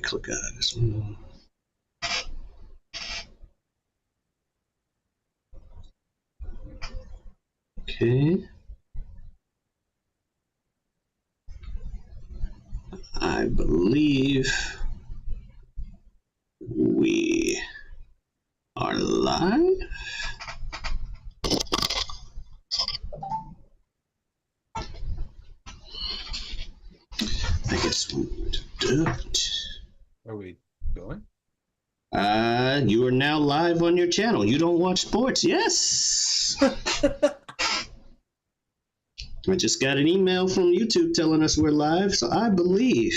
click out of this one. Okay. I believe we are live. I guess we'll do it. Are we going? You are now live on your channel. You don't watch sports? Yes. I just got an email from YouTube telling us we're live, so I believe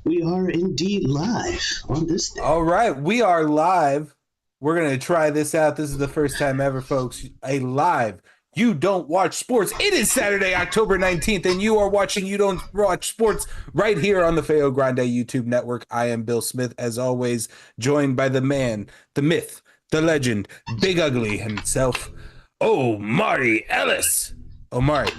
we are indeed live on this day. All right, we are live. We're going to try this out. This is the first time ever, folks. A live You Don't Watch Sports. It is Saturday, October 19th, and you are watching You Don't Watch Sports right here on the Feo Grande YouTube network. I am Bill Smith, as always, joined by the man, the myth, the legend, Big Ugly himself, Omari Ellis. Omari,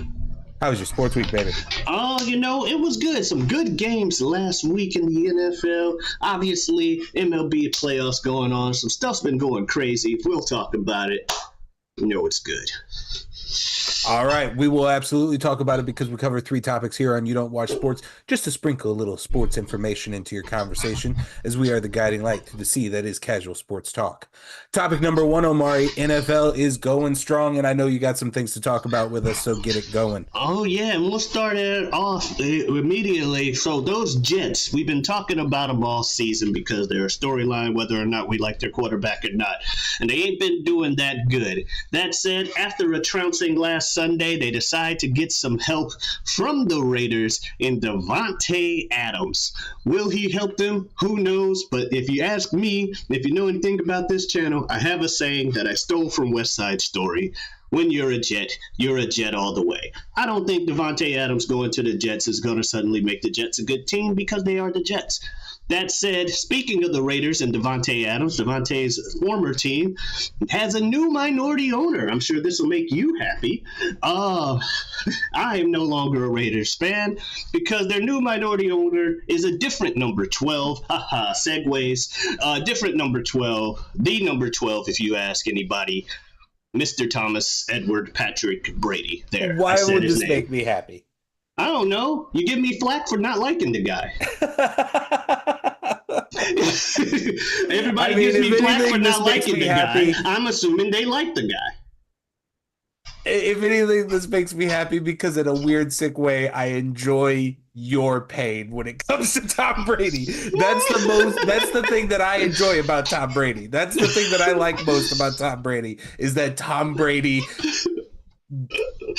how was your sports week, baby? Oh, it was good. Some good games last week in the NFL. Obviously, MLB playoffs going on. Some stuff's been going crazy. We'll talk about it. It's good. All right, we will absolutely talk about it because we cover 3 topics here on You Don't Watch Sports, just to sprinkle a little sports information into your conversation, as we are the guiding light to the sea that is casual sports talk. Topic number 1, Omari, NFL is going strong, and I know you got some things to talk about with us, so get it going. Oh, yeah, and we'll start it off immediately. So those Jets, we've been talking about them all season because they're a storyline, whether or not we like their quarterback or not, and they ain't been doing that good. That said, after a trouncing last Sunday, they decide to get some help from the Raiders in Davante Adams. Will he help them? Who knows? But if you ask me, if you know anything about this channel, I have a saying that I stole from West Side Story. When you're a Jet all the way. I don't think Davante Adams going to the Jets is going to suddenly make the Jets a good team because they are the Jets. That said, speaking of the Raiders and Davante Adams, Davante's former team has a new minority owner. I'm sure this will make you happy. I am no longer a Raiders fan because their new minority owner is a different number 12. Haha, segues. Different number 12. The number 12, if you ask anybody. Mr. Thomas Edward Patrick Brady. There. Why would this make me happy? I don't know. You give me flack for not liking the guy. Everybody gives me flack for not liking the guy. I'm assuming they like the guy. If anything, this makes me happy because in a weird, sick way, I enjoy your pain when it comes to Tom Brady. That's the thing that I enjoy about Tom Brady. That's the thing that I like most about Tom Brady is that Tom Brady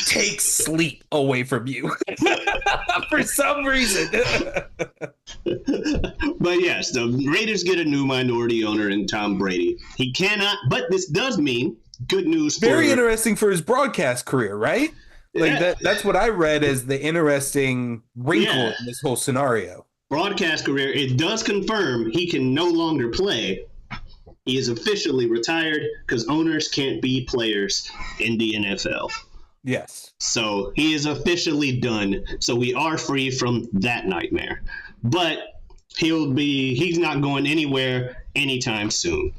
takes sleep away from you for some reason. But yes, the Raiders get a new minority owner in Tom Brady. He cannot, but this does mean good news. Very interesting for his broadcast career, right? Like that's what I read as the interesting wrinkle in this whole scenario. Broadcast career, it does confirm he can no longer play. He is officially retired because owners can't be players in the NFL. Yes. So he is officially done. So we are free from that nightmare. But he's not going anywhere anytime soon.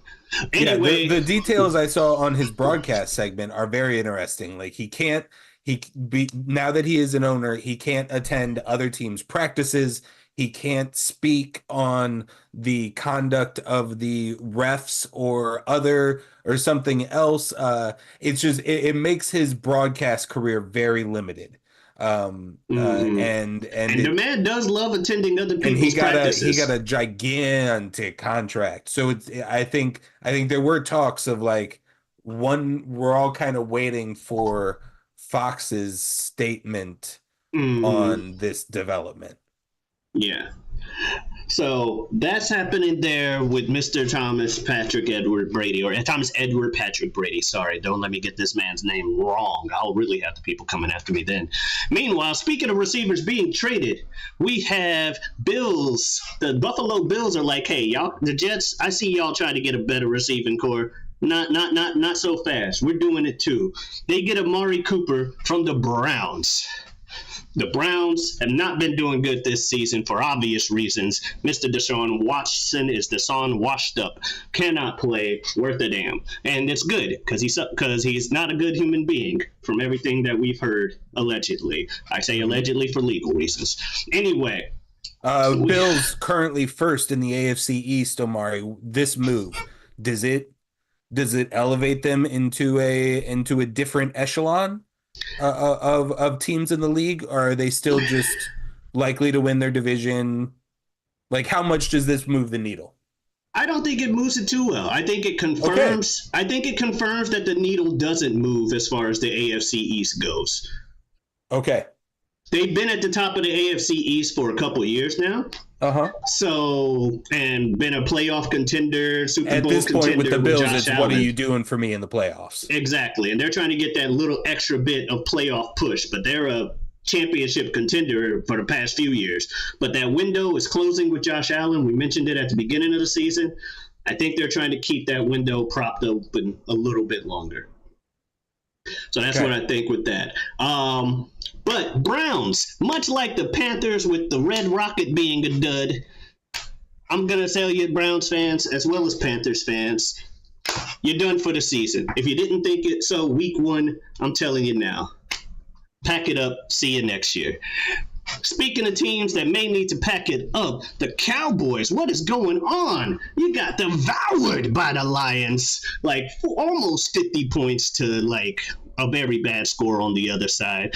Anyway, the details I saw on his broadcast segment are very interesting. Like now that he is an owner, he can't attend other teams' practices. He can't speak on the conduct of the refs or something else. It's just it makes his broadcast career very limited. And the man does love attending other people's practices. He got a gigantic contract. So I think there were talks of we're all kind of waiting for Fox's statement on this development. Yeah. So that's happening there with Mr. Thomas Patrick Edward Brady, or Thomas Edward Patrick Brady. Sorry, don't let me get this man's name wrong. I'll really have the people coming after me then. Meanwhile, speaking of receivers being traded, we have Bills. The Buffalo Bills are like, hey, y'all, the Jets, I see y'all trying to get a better receiving core. Not so fast. We're doing it too. They get Amari Cooper from the Browns. The Browns have not been doing good this season for obvious reasons. Mr. Deshaun Watson is Deshaun washed up, cannot play, worth a damn. And it's good because he's not a good human being from everything that we've heard, allegedly. I say allegedly for legal reasons. Anyway. Bills currently first in the AFC East, Omari. This move, does it elevate them into a different echelon of teams in the league, or are they still just likely to win their division? Like, how much does this move the needle? I don't think it moves it too well. I think it confirms. Okay. I think it confirms that the needle doesn't move as far as the AFC East goes. Okay. They've been at the top of the AFC East for a couple of years now. So, and been a playoff contender, Super Bowl contender. At this point with the Bills, it's what are you doing for me in the playoffs? Exactly. And they're trying to get that little extra bit of playoff push, but they're a championship contender for the past few years. But that window is closing with Josh Allen. We mentioned it at the beginning of the season. I think they're trying to keep that window propped open a little bit longer. So that's what I think with that. But Browns, much like the Panthers with the Red Rocket being a dud, I'm going to tell you, Browns fans, as well as Panthers fans, you're done for the season. If you didn't think it so week one, I'm telling you now. Pack it up. See you next year. Speaking of teams that may need to pack it up, the Cowboys, what is going on? You got devoured by the Lions, like almost 50 points to like a very bad score on the other side,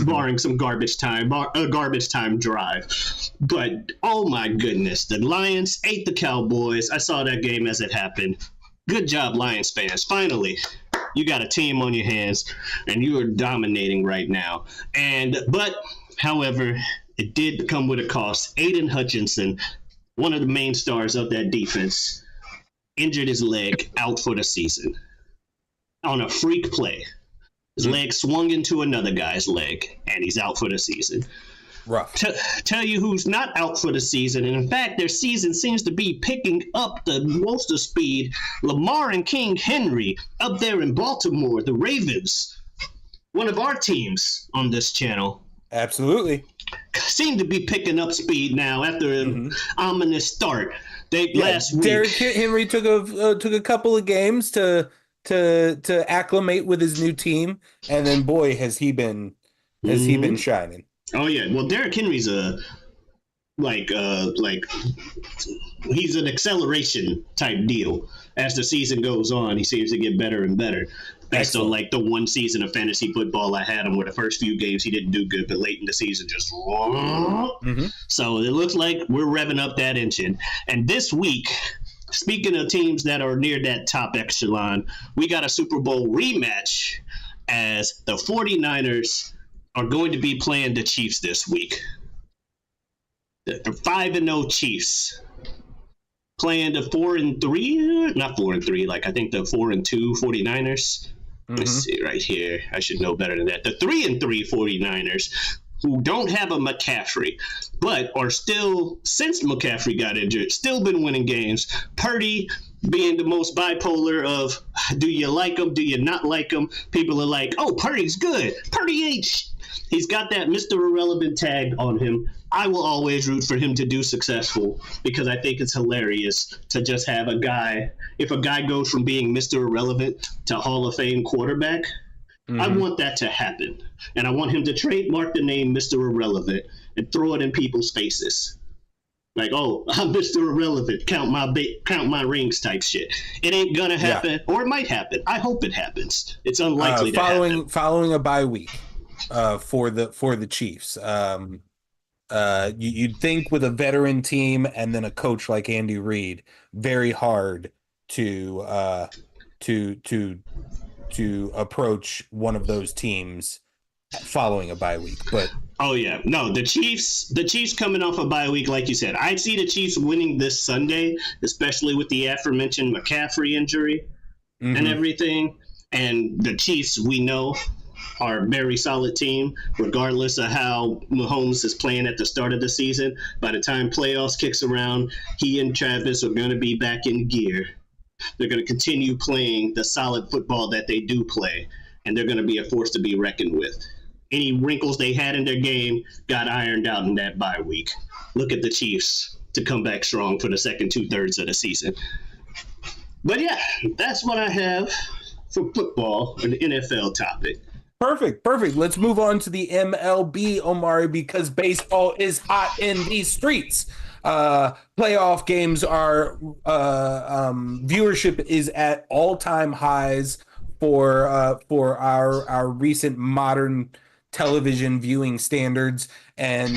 barring some garbage time drive. But oh my goodness, the Lions ate the Cowboys. I saw that game as it happened. Good job, Lions fans. Finally, you got a team on your hands, and you are dominating right now. However, it did come with a cost. Aiden Hutchinson, one of the main stars of that defense, injured his leg, out for the season on a freak play. His leg swung into another guy's leg, and he's out for the season. Rough. Tell you who's not out for the season, and in fact, their season seems to be picking up the most of speed. Lamar and King Henry up there in Baltimore, the Ravens, one of our teams on this channel. Absolutely. Seem to be picking up speed now after an ominous start. Last week, Derrick Henry took a couple of games to acclimate with his new team, and then boy has he been shining. Oh yeah, well Derrick Henry's he's an acceleration type deal. As the season goes on, he seems to get better and better. Based on like the one season of fantasy football I had him, where the first few games he didn't do good, but late in the season just. So it looks like we're revving up that engine. And this week, speaking of teams that are near that top echelon, we got a Super Bowl rematch as the 49ers are going to be playing the Chiefs this week. The 5-0 Chiefs playing the 4-3, not 4-3, like I think the 4-2 49ers. Let's see right here. I should know better than that. The 3-3 49ers, who don't have a McCaffrey, but are still, since McCaffrey got injured, still been winning games. Purdy being the most bipolar of, do you like him, do you not like him? People are like, oh, Purdy's good. Purdy ain't He's got that Mr. Irrelevant tag on him. I will always root for him to do successful because I think it's hilarious to just have a guy. If a guy goes from being Mr. Irrelevant to Hall of Fame quarterback, I want that to happen. And I want him to trademark the name Mr. Irrelevant and throw it in people's faces. Like, oh, I'm Mr. Irrelevant. Count my rings type shit. It ain't gonna happen, or it might happen. I hope it happens. It's unlikely to happen. Following a bye week for the Chiefs. You'd think with a veteran team and then a coach like Andy Reid, very hard to approach one of those teams following a bye week. But oh yeah, no, the Chiefs coming off a bye week, like you said, I see the Chiefs winning this Sunday, especially with the aforementioned McCaffrey injury and everything. And the Chiefs, we know, are a very solid team, regardless of how Mahomes is playing at the start of the season. By the time playoffs kicks around, he and Travis are going to be back in gear. They're going to continue playing the solid football that they do play, and they're going to be a force to be reckoned with. any wrinkles they had in their game got ironed out in that bye week. Look at the Chiefs to come back strong for the second 2/3 of the season. But yeah, that's what I have for football and the NFL topic. Perfect. Let's move on to the MLB, Omari, because baseball is hot in these streets. Playoff games are viewership is at all-time highs for our recent modern television viewing standards, and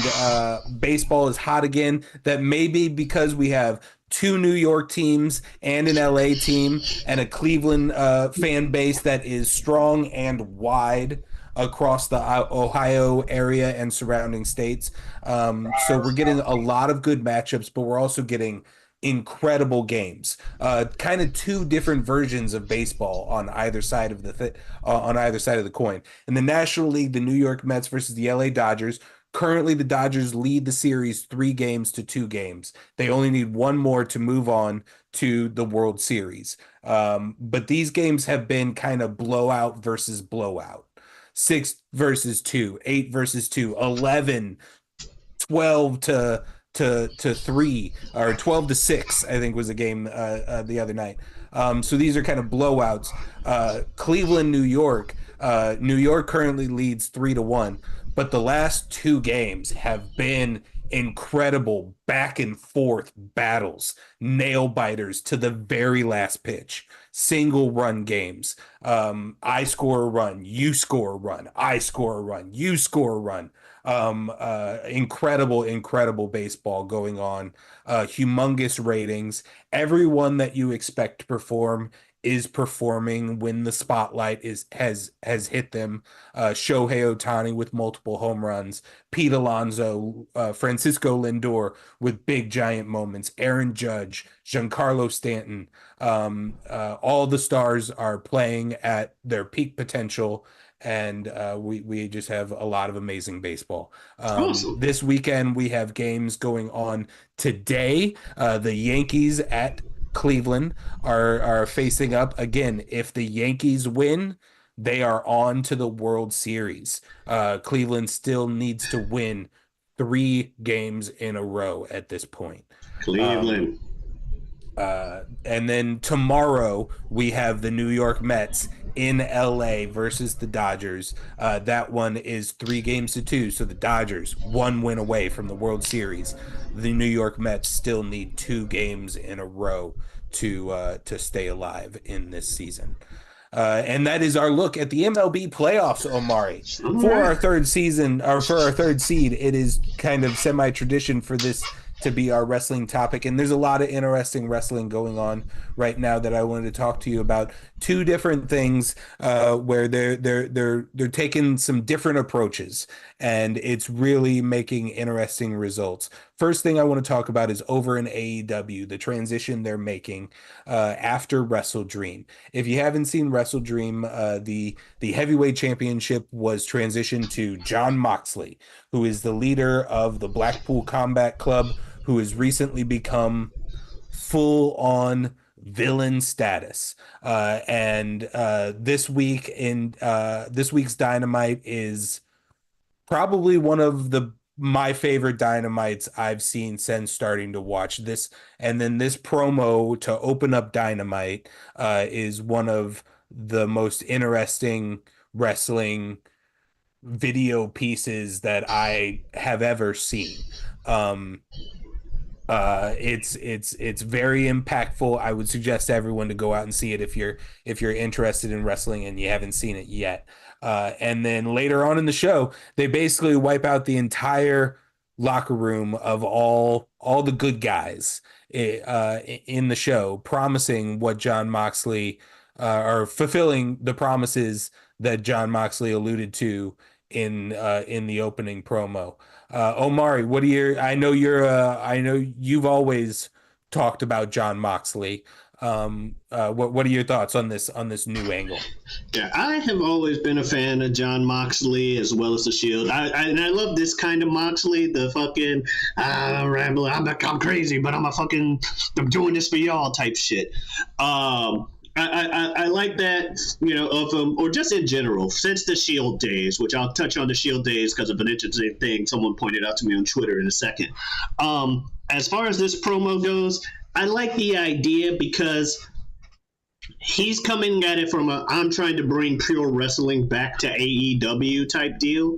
baseball is hot again. That may be because we have two New York teams and an LA team and a Cleveland fan base that is strong and wide across the Ohio area and surrounding states. So we're getting a lot of good matchups, but we're also getting incredible games. Kind of two different versions of baseball on either side of the coin. In the National League, the New York Mets versus the LA Dodgers. Currently, the Dodgers lead the series 3-2 games. They only need one more to move on to the World Series. But these games have been kind of blowout versus blowout. 6 versus 2, 8 versus 2, 11, 12 to 3, or 12 to 6, I think was the game the other night. So these are kind of blowouts. Cleveland, New York. New York currently leads 3-1. But the last two games have been incredible back and forth battles, nail biters to the very last pitch, single run games. I score a run, you score a run, I score a run, you score a run. Incredible baseball going on. Humongous ratings. Everyone that you expect to perform is performing when the spotlight has hit them. Shohei Ohtani with multiple home runs, Pete Alonso, Francisco Lindor with big giant moments, Aaron Judge, Giancarlo Stanton. All the stars are playing at their peak potential, and we just have a lot of amazing baseball. Awesome. This weekend we have games going on today. The Yankees at Cleveland are facing up again. If the Yankees win, they are on to the World Series. Cleveland still needs to win 3 games in a row at this point. Cleveland. And then tomorrow we have the New York Mets in LA versus the Dodgers. That one is 3-2. So the Dodgers 1 win away from the World Series. The New York Mets still need 2 games in a row to stay alive in this season. And that is our look at the MLB playoffs, Omari. For our third season, or for our third seed, it is kind of semi-tradition for this to be our wrestling topic, and there's a lot of interesting wrestling going on right now that I wanted to talk to you about. 2 different things where they're taking some different approaches, and it's really making interesting results. First thing I want to talk about is over in AEW, the transition they're making after Wrestle Dream. If you haven't seen Wrestle Dream, the heavyweight championship was transitioned to Jon Moxley, who is the leader of the Blackpool Combat Club, who has recently become full-on villain status. And this week's Dynamite is probably one of my favorite Dynamites I've seen since starting to watch this. And then this promo to open up Dynamite is one of the most interesting wrestling video pieces that I have ever seen. It's very impactful. I would suggest everyone to go out and see it if you're interested in wrestling and you haven't seen it yet. And then later on in the show, they basically wipe out the entire locker room of all the good guys in the show, promising what Jon Moxley or fulfilling the promises that Jon Moxley alluded to in the opening promo. Omari, I know you've always talked about Jon Moxley. What are your thoughts on this new angle? Yeah, I have always been a fan of Jon Moxley as well as the Shield. And I love this kind of Moxley, the fucking rambling. I'm crazy, but I'm doing this for y'all type shit. I like that, of them, or just in general, since the Shield days, which I'll touch on the Shield days because of an interesting thing someone pointed out to me on Twitter in a second. As far as this promo goes, I like the idea because he's coming at it from I'm trying to bring pure wrestling back to AEW type deal.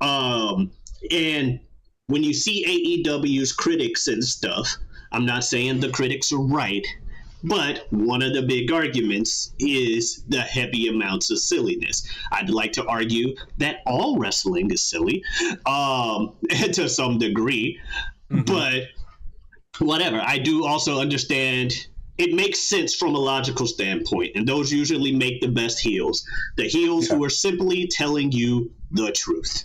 And when you see AEW's critics and stuff, I'm not saying the critics are right, but one of the big arguments is the heavy amounts of silliness. I'd like to argue that all wrestling is silly, to some degree, but whatever. I do also understand it makes sense from a logical standpoint, and those usually make the best heels. The heels who are simply telling you the truth,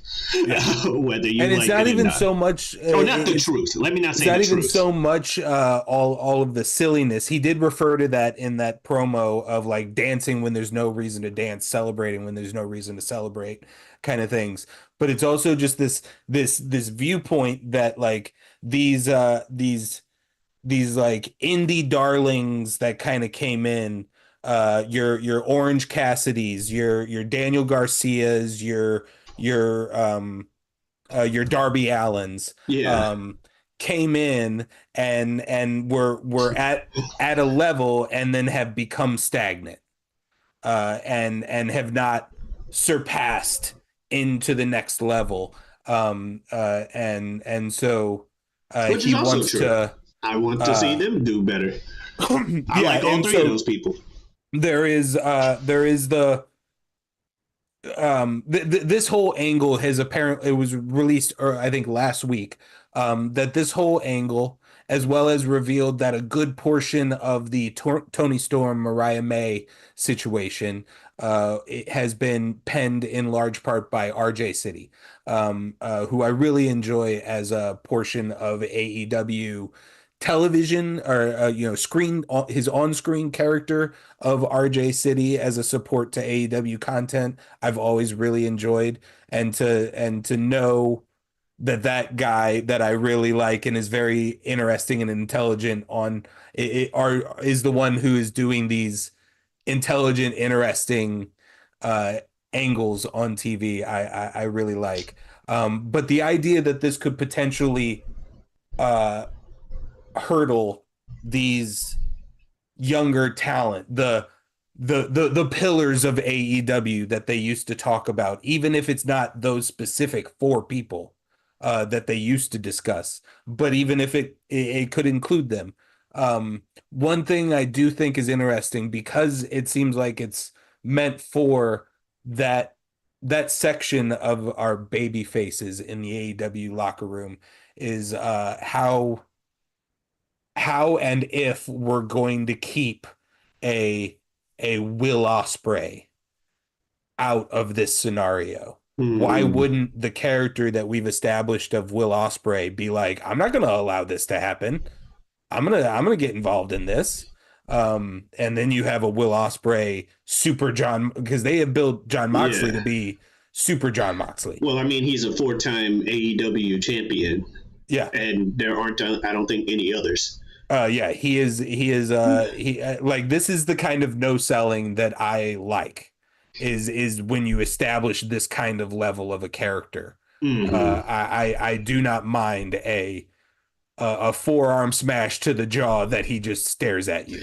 whether you and it's like not it or even not. so much. Not the truth. Let me not say the truth. It's not even so much all of the silliness. He did refer to that in that promo of like dancing when there's no reason to dance, celebrating when there's no reason to celebrate, kind of things. But it's also just this viewpoint that like these like indie darlings that kind of came in, your Orange Cassidys, your Daniel Garcias, your Darby Allens, came in and were at a level and then have become stagnant, and have not surpassed into the next level, and so which he is also wants true. To. I want to see them do better. I like all three of those people. There is this whole angle has apparently, it was released, or I think last week, that this whole angle, as well as revealed that a good portion of the Tony Storm, Mariah May situation, it has been penned in large part by RJ City, who I really enjoy as a portion of AEW television, or screen, his on-screen character of RJ City as a support to AEW content. I've always really enjoyed, and to know that guy that I really like and is very interesting and intelligent is the one who is doing these intelligent, interesting angles on TV. I really like, but the idea that this could potentially hurdle these younger talent, the pillars of AEW that they used to talk about, even if it's not those specific four people that they used to discuss, but even if it could include them. One thing I do think is interesting, because it seems like it's meant for that section of our baby faces in the AEW locker room, is how and if we're going to keep a Will Ospreay out of this scenario. Why wouldn't the character that we've established of Will Ospreay be like, I'm not going to allow this to happen. I'm gonna get involved in this. And then you have a Will Ospreay Super John, because they have built John Moxley to be Super John Moxley. Well, I mean, he's a 4-time AEW champion. Yeah, and there aren't, I don't think, any others. He is like, this is the kind of no selling that I like, is when you establish this kind of level of a character. I do not mind a forearm smash to the jaw that he just stares at you.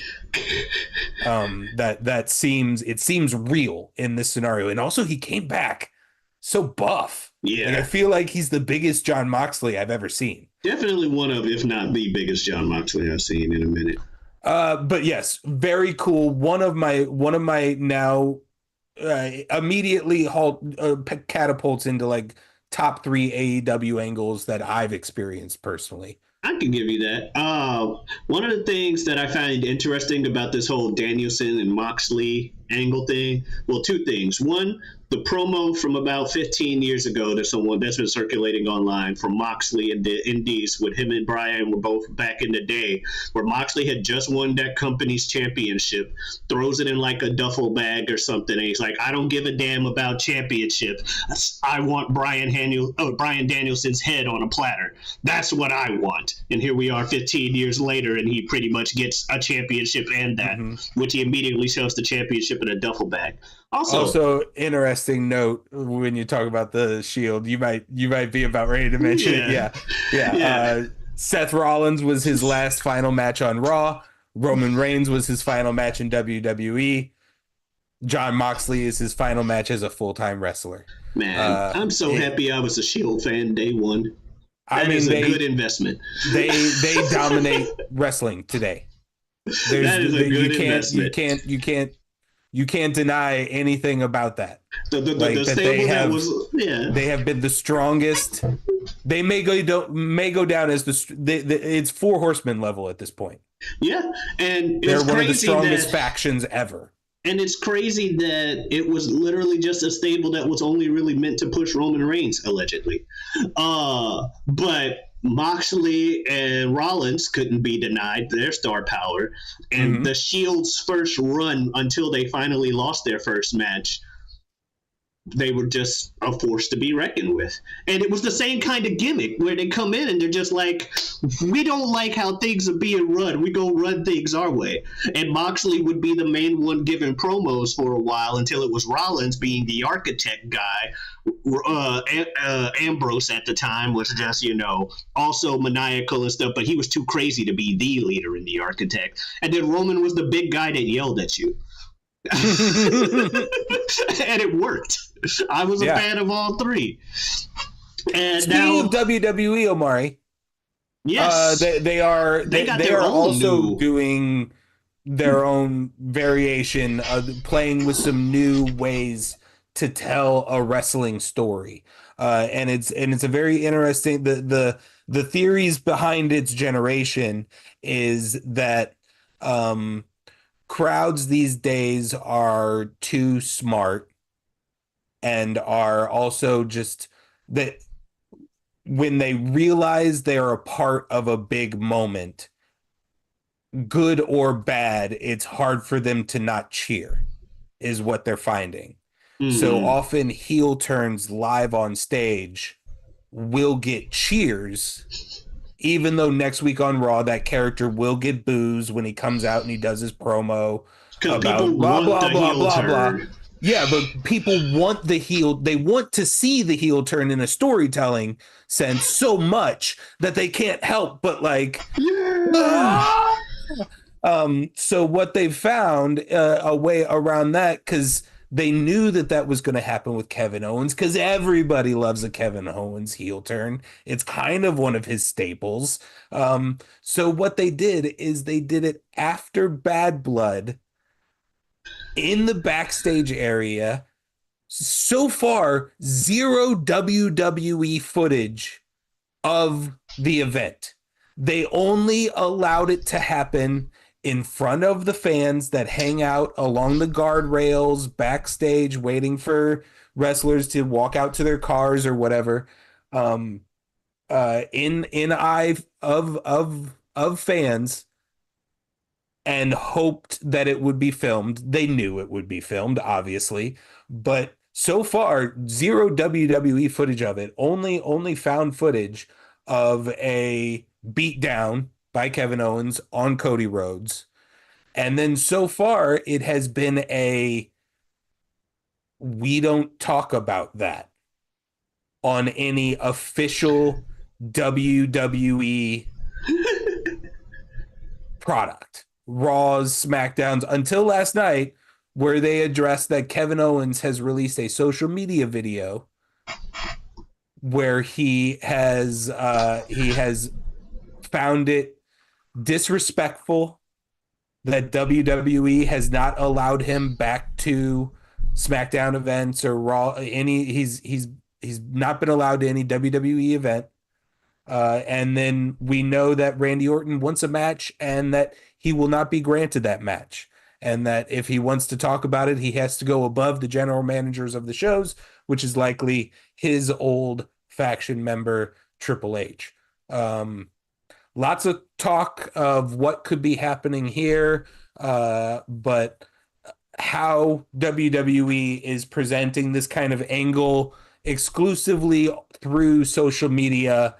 It seems real in this scenario. And also, he came back so buff. Yeah, like, I feel like he's the biggest John Moxley I've ever seen. Definitely one of, if not the biggest John Moxley I've seen in a minute. But yes, very cool. One of my now immediately catapults into like top 3 AEW angles that I've experienced personally. I can give you that. One of the things that I find interesting about this whole Danielson and Moxley angle thing? Well, two things. One, the promo from about 15 years ago that someone that's been circulating online from Moxley and the Indies with him and Brian were both back in the day, where Moxley had just won that company's championship, throws it in like a duffel bag or something, and he's like, I don't give a damn about championship. I want Brian Danielson's head on a platter. That's what I want. And here we are 15 years later, and he pretty much gets a championship and that, which he immediately shows the championship in a duffel bag. Also, interesting note when you talk about the Shield, you might be about ready to mention it. Yeah. Seth Rollins was his last final match on Raw. Roman Reigns was his final match in WWE. Jon Moxley is his final match as a full-time wrestler. Man, I'm so happy I was a Shield fan day one. That is a good investment. They dominate wrestling today. That is a good investment. You can't deny anything about that. The stable that was, they have been the strongest. They may go down as it's 4 horsemen level at this point. Yeah, and they're one of the strongest factions ever. And it's crazy that it was literally just a stable that was only really meant to push Roman Reigns, allegedly. But Moxley and Rollins couldn't be denied their star power. And the Shield's first run until they finally lost their first match, they were just a force to be reckoned with. And it was the same kind of gimmick where they come in and they're just like, we don't like how things are being run. We go run things our way. And Moxley would be the main one giving promos for a while until it was Rollins being the architect guy. Ambrose at the time was just, also maniacal and stuff, but he was too crazy to be the leader in the architect. And then Roman was the big guy that yelled at you. And it worked. I was a fan of all three. And speaking of WWE, Omari, yes, they are also doing their own variation of playing with some new ways to tell a wrestling story, and it's a very interesting. The theories behind its generation is that crowds these days are too smart and are also just that when they realize they're a part of a big moment, good or bad, it's hard for them to not cheer, is what they're finding. So often heel turns live on stage will get cheers, even though next week on Raw, that character will get boos when he comes out and he does his promo about blah, blah, blah, blah, blah. Yeah, but people want the heel. They want to see the heel turn in a storytelling sense so much that they can't help but so what they've found a way around that, because they knew that was going to happen with Kevin Owens, because everybody loves a Kevin Owens heel turn. It's kind of one of his staples. So what they did is they did it after Bad Blood in the backstage area. So far, 0 WWE footage of the event. They only allowed it to happen in front of the fans that hang out along the guardrails backstage waiting for wrestlers to walk out to their cars or whatever, in eye of fans, and hoped that it would be filmed. They knew it would be filmed, obviously, but so far 0 WWE footage of it. Only found footage of a beatdown by Kevin Owens on Cody Rhodes. And then so far it has been we don't talk about that on any official WWE product. Raws, SmackDowns, until last night, where they addressed that Kevin Owens has released a social media video where he has found it disrespectful that WWE has not allowed him back to SmackDown events or Raw. He's not been allowed to any WWE event. And then we know that Randy Orton wants a match and that he will not be granted that match. and that if he wants to talk about it, he has to go above the general managers of the shows, which is likely his old faction member, Triple H. Lots of talk of what could be happening here, but how WWE is presenting this kind of angle exclusively through social media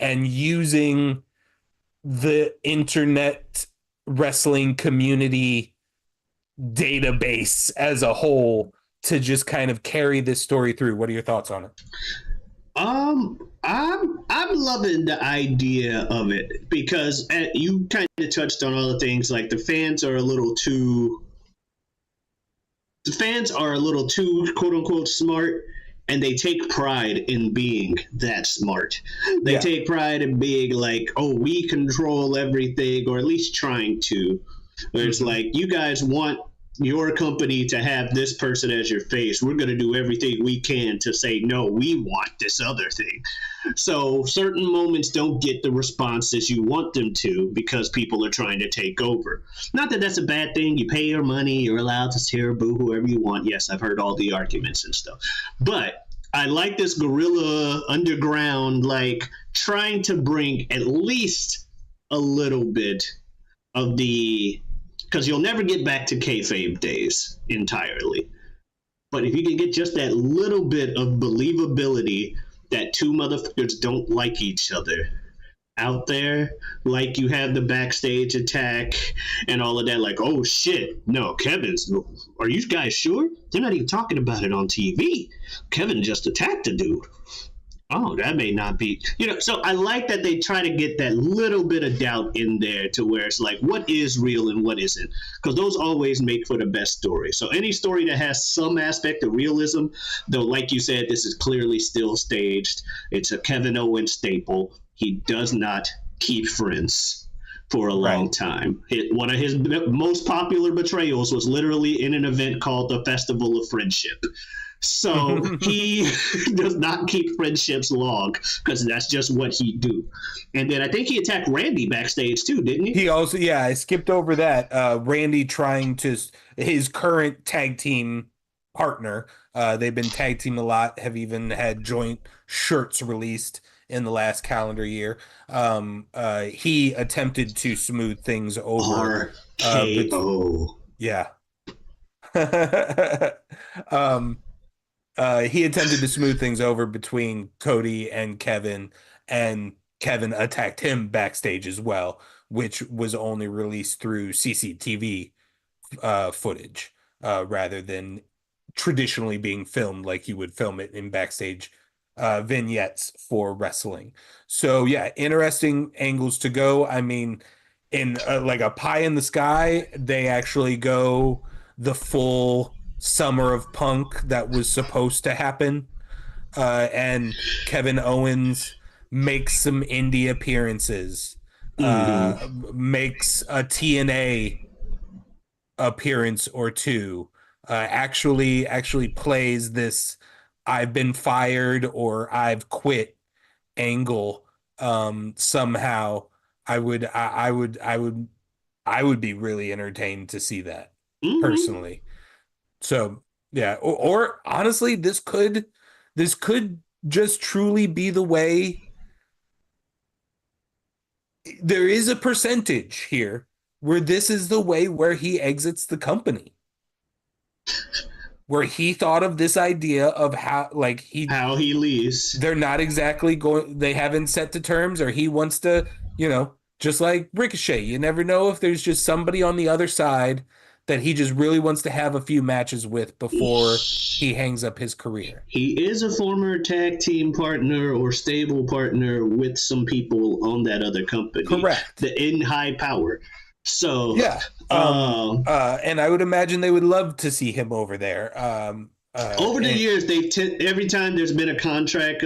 and using the internet wrestling community database as a whole to just kind of carry this story through. What are your thoughts on it? I'm loving the idea of it because you kind of touched on all the things like the fans are a little too quote unquote smart, and they take pride in being that smart. They take pride in being like, oh, we control everything, or at least trying to. Where it's like, you guys want your company to have this person as your face. We're going to do everything we can to say, no, we want this other thing. So certain moments don't get the responses you want them to because people are trying to take over. Not that that's a bad thing. You pay your money. You're allowed to tear boo whoever you want. Yes, I've heard all the arguments and stuff. But I like this guerrilla underground, like trying to bring at least a little bit of the, because you'll never get back to kayfabe days entirely. But if you can get just that little bit of believability that two motherfuckers don't like each other out there, like you have the backstage attack and all of that, like, oh shit, no, Kevin's, are you guys sure? They're not even talking about it on TV. Kevin just attacked a dude. Oh, that may not be, so I like that they try to get that little bit of doubt in there to where it's like, what is real and what isn't? Because those always make for the best story. So any story that has some aspect of realism, though, like you said, this is clearly still staged. It's a Kevin Owens staple. He does not keep friends for a long time. One of his most popular betrayals was literally in an event called the Festival of Friendship. So he does not keep friendships long because that's just what he do. And then I think he attacked Randy backstage too, didn't he? He also, I skipped over that. Randy trying to, his current tag team partner, they've been tag team a lot, have even had joint shirts released in the last calendar year. He attempted to smooth things over. RKO. Yeah. He attempted to smooth things over between Cody and Kevin attacked him backstage as well, which was only released through CCTV footage rather than traditionally being filmed like you would film it in backstage vignettes for wrestling. So yeah, interesting angles to go. I mean, in like a pie in the sky, they actually go the full Summer of Punk that was supposed to happen, and Kevin Owens makes some indie appearances, makes a TNA appearance or two, actually plays this I've been fired or I've quit angle. Somehow I would be really entertained to see that personally. So yeah, or honestly, this could just truly be the way. There is a percentage here where this is the way where he exits the company, where he thought of this idea of how he leaves. They're not exactly going. They haven't set the terms, or he wants to, just like Ricochet. You never know if there's just somebody on the other side that he just really wants to have a few matches with before he hangs up his career. He is a former tag team partner or stable partner with some people on that other company. Correct. In high power. So yeah. And I would imagine they would love to see him over there. Over the years, every time there's been a contract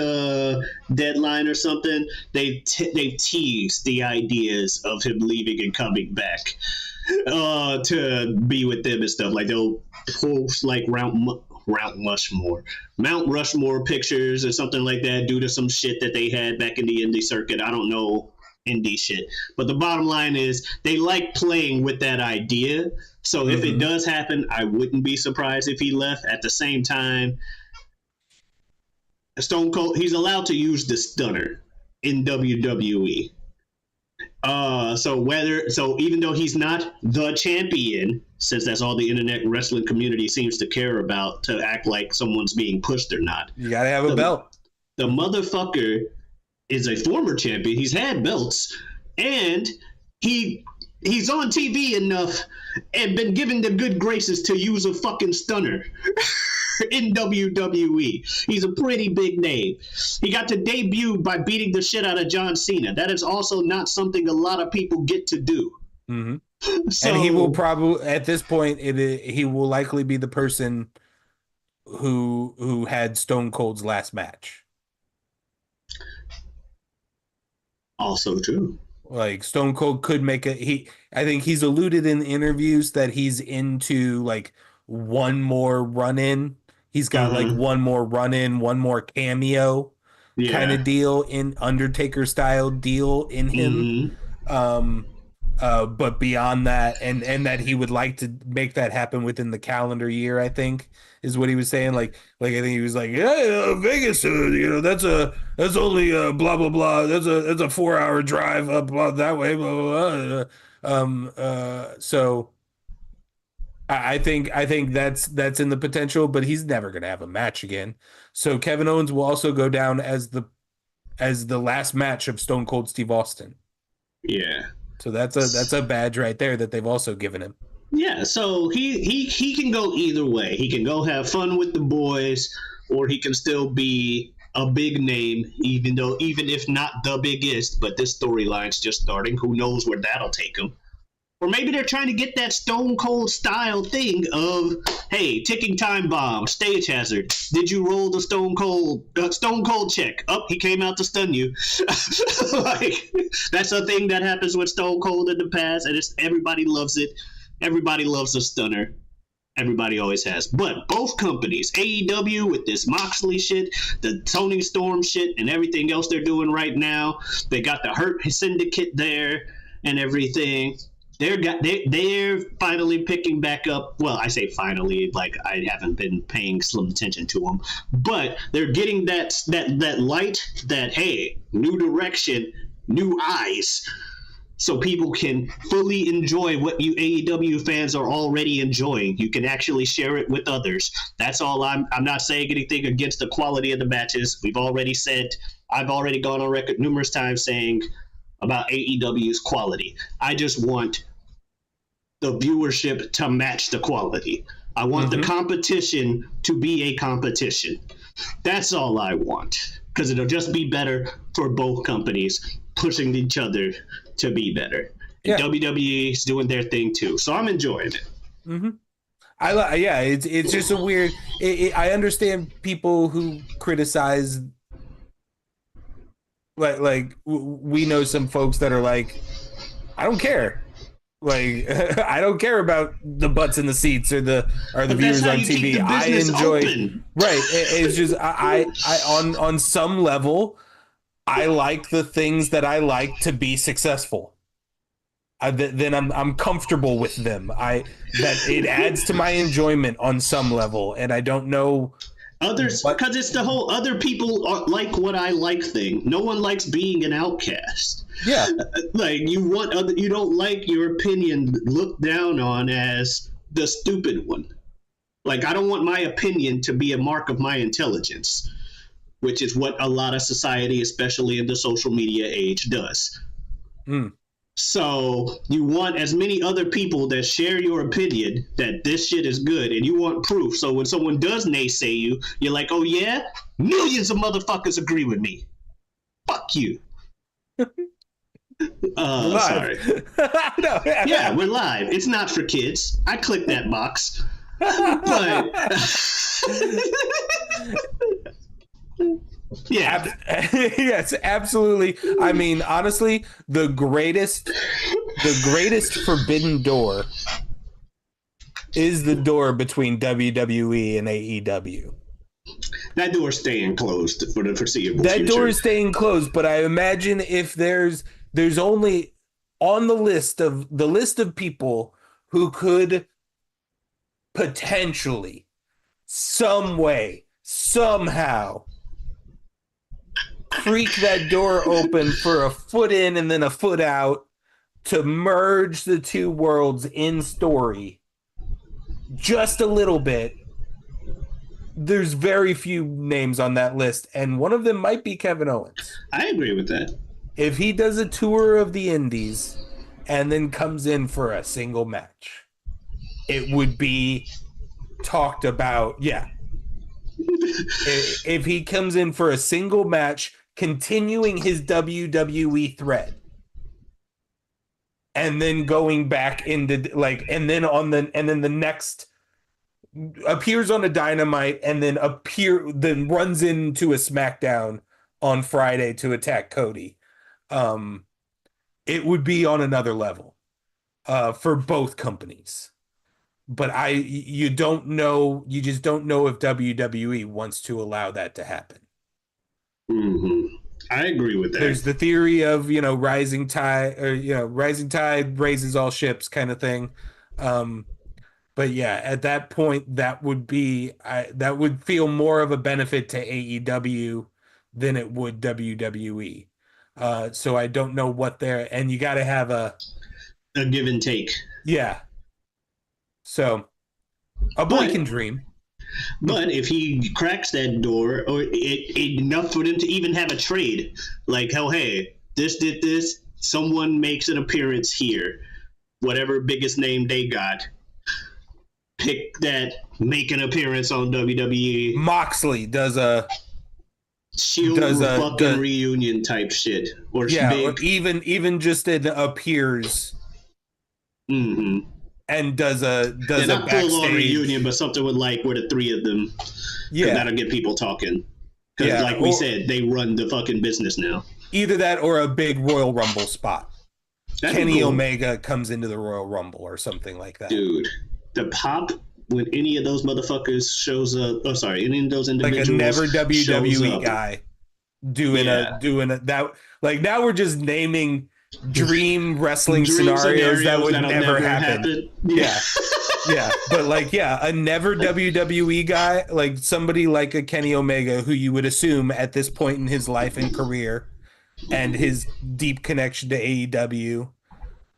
deadline or something, they've teased the ideas of him leaving and coming back to be with them and stuff. Like they'll post like Mount Rushmore pictures or something like that due to some shit that they had back in the indie circuit. I don't know indie shit. But the bottom line is they like playing with that idea. So if it does happen, I wouldn't be surprised if he left. At the same time, Stone Cold, he's allowed to use the stunner in WWE. So even though he's not the champion, since that's all the internet wrestling community seems to care about, to act like someone's being pushed or not. You gotta have a belt. The motherfucker is a former champion. He's had belts, and he's on TV enough and been given the good graces to use a fucking stunner in WWE. He's a pretty big name. He got to debut by beating the shit out of John Cena. That is also not something a lot of people get to do. So, and he will probably, at this point, he will likely be the person who had Stone Cold's last match. Also true. Like Stone Cold could make I think he's alluded in interviews that he's into like one more run in. He's got like one more run in, one more cameo kind of deal, in Undertaker style deal in him. But beyond that, and that he would like to make that happen within the calendar year, I think is what he was saying. Like I think he was like, yeah, Vegas, that's only blah blah blah. That's a 4-hour drive up that way. Blah, blah, blah. So I think that's in the potential, but he's never gonna have a match again. So Kevin Owens will also go down as the last match of Stone Cold Steve Austin. Yeah. So that's a badge right there that they've also given him. Yeah, so he can go either way. He can go have fun with the boys, or he can still be a big name, even if not the biggest. But this storyline's just starting. Who knows where that'll take him? Or maybe they're trying to get that Stone Cold style thing of, hey, ticking time bomb, stage hazard. Did you roll the Stone Cold check? Oh, he came out to stun you. Like, that's a thing that happens with Stone Cold in the past, and everybody loves it. Everybody loves a stunner. Everybody always has. But both companies, AEW with this Moxley shit, the Tony Storm shit, and everything else they're doing right now, they got the Hurt Syndicate there and everything. They're finally picking back up. Well, I say finally, like I haven't been paying slim attention to them, but they're getting that light, that hey, new direction, new eyes, so people can fully enjoy what you AEW fans are already enjoying. You can actually share it with others. That's all. I'm not saying anything against the quality of the matches. I've already gone on record numerous times saying about AEW's quality. I just want the viewership to match the quality. I want the competition to be a competition. That's all I want, because it'll just be better for both companies pushing each other to be better. Yeah. WWE is doing their thing too, so I'm enjoying it. It's just a weird. I understand people who criticize. Like we know some folks that are like, I don't care. Like I don't care about the butts in the seats or the viewers on TV. I enjoy right. It's just I on some level, I like the things that I like to be successful. Then I'm comfortable with them. That it adds to my enjoyment on some level, and I don't know. Others, because it's the whole other people like what I like thing. No one likes being an outcast. Yeah. Like you don't like your opinion looked down on as the stupid one. Like I don't want my opinion to be a mark of my intelligence, which is what a lot of society, especially in the social media age, does. So you want as many other people that share your opinion that this shit is good, and you want proof. So when someone does naysay you, you're like, oh yeah? Millions of motherfuckers agree with me. Fuck you. Sorry. No. Yeah, we're live. It's not for kids. I clicked that box. But... yeah. Yes, absolutely. I mean, honestly, the greatest forbidden door is the door between WWE and AEW. That door is staying closed for the foreseeable future. That door is staying closed, but I imagine if there's there's only on the list of people who could potentially, some way, somehow creak that door open for a foot in and then a foot out to merge the two worlds in story just a little bit. There's very few names on that list, and one of them might be Kevin Owens. I agree with that. If he does a tour of the Indies and then comes in for a single match, it would be talked about. Yeah. If he comes in for a single match, continuing his WWE thread, and then going back into and then the next appears on a Dynamite and then runs into a SmackDown on Friday to attack Cody. It would be on another level for both companies. But you just don't know if WWE wants to allow that to happen. Mm-hmm. I agree with that. There's the theory of, rising tide raises all ships kind of thing. But yeah, at that point, that would feel more of a benefit to AEW than it would WWE. So I don't know and you got to have a give and take. Yeah. So a boy can dream. But if he cracks that door, or enough for them to even have a trade, like, oh, hey, this did this, someone makes an appearance here, whatever biggest name they got, pick that, make an appearance on WWE. Moxley does a Shield fucking reunion type shit, or or even just it appears. Mm-hmm. And does a not backstage full on reunion, but something with where the three of them. Yeah, that'll get people talking. Because we said, they run the fucking business now. Either that or a big Royal Rumble spot. Kenny cool. Omega comes into the Royal Rumble or something like that. Dude, the pop when any of those motherfuckers shows up. Oh, sorry, any of those individuals. Like a never WWE guy doing that. Like now we're just naming dream wrestling scenarios that would never happen. Yeah. Yeah. But a never WWE guy, like somebody like a Kenny Omega, who you would assume at this point in his life and career and his deep connection to AEW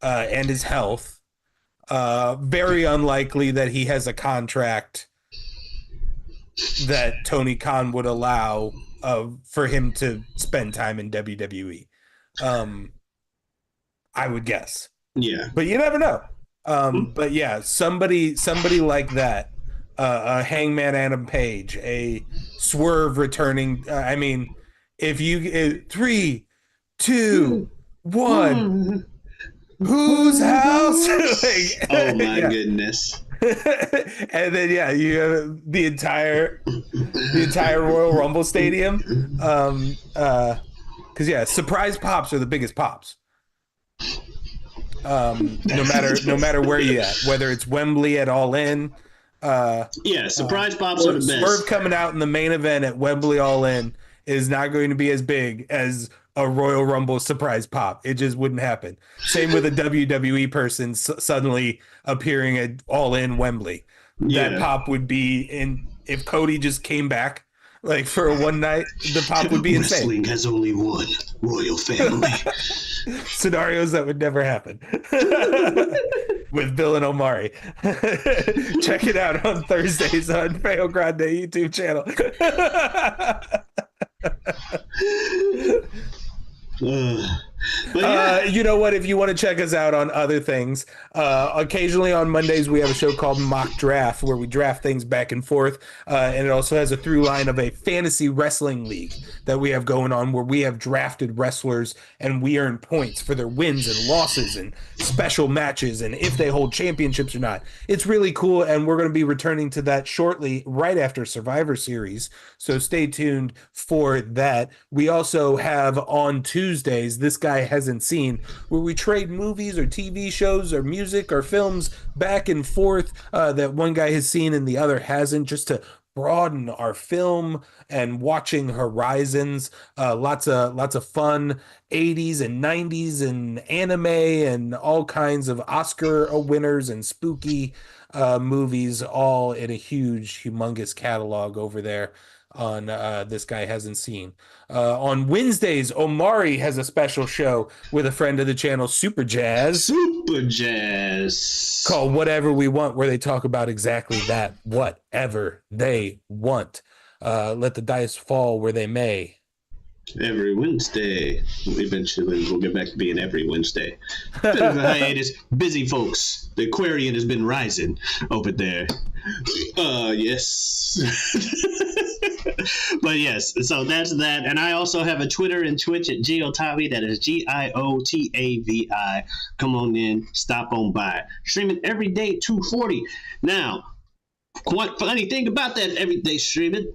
and his health, very unlikely that he has a contract that Tony Khan would allow for him to spend time in WWE. I would guess. Yeah. But you never know. But yeah, somebody like that, a Hangman Adam Page, a Swerve returning. If you 3, 2, 1, whose house? Oh my goodness. And then you have the entire Royal Rumble Stadium. Because surprise pops are the biggest pops. No matter where you at, whether it's Wembley at All In, surprise pops are the best. Swerve coming out in the main event at Wembley All In is not going to be as big as a Royal Rumble surprise pop. It just wouldn't happen. Same with a WWE person suddenly appearing at All In Wembley. That pop would be if Cody just came back for a one night, the pop would be insane. Wrestling has only one royal family. Scenarios that would never happen. With Bill and Omari. Check it out on Thursdays on Feo Grande YouTube channel. You know what? If you want to check us out on other things, occasionally on Mondays we have a show called Mock Draft where we draft things back and forth, and it also has a through line of a fantasy wrestling league that we have going on where we have drafted wrestlers and we earn points for their wins and losses and special matches and if they hold championships or not. It's really cool, and we're going to be returning to that shortly right after Survivor Series, so stay tuned for that. We also have on Tuesdays, this guy hasn't seen, where we trade movies or TV shows or music or films back and forth that one guy has seen and the other hasn't, just to broaden our film and watching horizons. Lots of fun 80s and 90s and anime and all kinds of Oscar winners and spooky movies, all in a huge, humongous catalog over there on This Guy Hasn't Seen. On Wednesdays, Omari has a special show with a friend of the channel, Super Jazz, Super Jazz. called Whatever We Want, where they talk about exactly that, whatever they want. Let the dice fall where they may. Every Wednesday. Eventually, we'll get back to being every Wednesday. Bit of a hiatus. Busy folks. The Aquarian has been rising over there. Yes. But yes, so that's that. And I also have a Twitter and Twitch at Giotavi. That is Giotavi. Come on in. Stop on by. Streaming every day, 2:40. Now, one funny thing about that everyday streaming,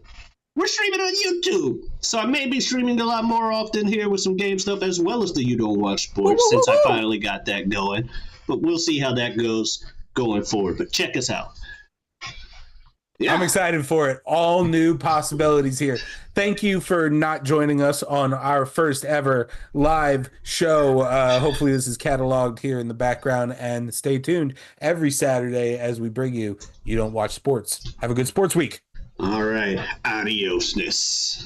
we're streaming on YouTube. So I may be streaming a lot more often here with some game stuff as well as the You Don't Watch Sports since I finally got that going. But we'll see how that goes going forward. But check us out. Yeah. I'm excited for it. All new possibilities here. Thank you for not joining us on our first ever live show. Hopefully this is cataloged here in the background, and stay tuned every Saturday as we bring you You Don't Watch Sports. Have a good sports week. All right. Adiosness.